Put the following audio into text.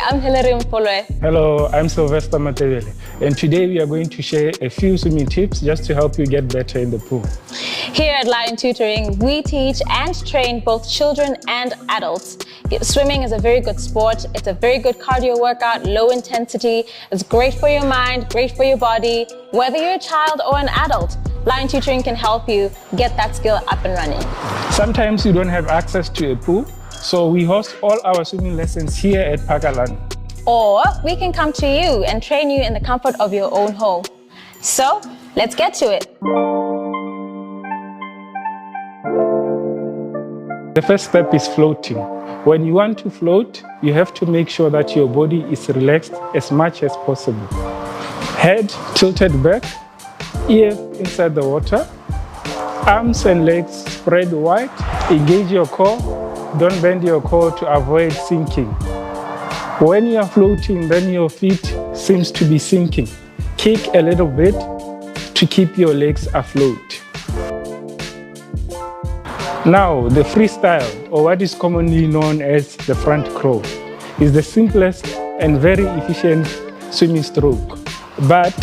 I'm Hilary Mpolwe. Hello, I'm Sylvester Matebele, and today we are going to share a few swimming tips just to help you get better in the pool. Here at Lion Tutoring, we teach and train both children and adults. Swimming is a very good sport. It's a very good cardio workout, low intensity. It's great for your mind, great for your body. Whether you're a child or an adult, Lion Tutoring can help you get that skill up and running. Sometimes you don't have access to a pool, so we host all our swimming lessons here at Pakalan. Or we can come to you and train you in the comfort of your own home. So, let's get to it. The first step is floating. When you want to float, you have to make sure that your body is relaxed as much as possible. Head tilted back, ear inside the water, arms and legs spread wide, engage your core, don't bend your core to avoid sinking. When you are floating, then your feet seems to be sinking. Kick a little bit to keep your legs afloat. Now, the freestyle, or what is commonly known as the front crawl, is the simplest and very efficient swimming stroke. But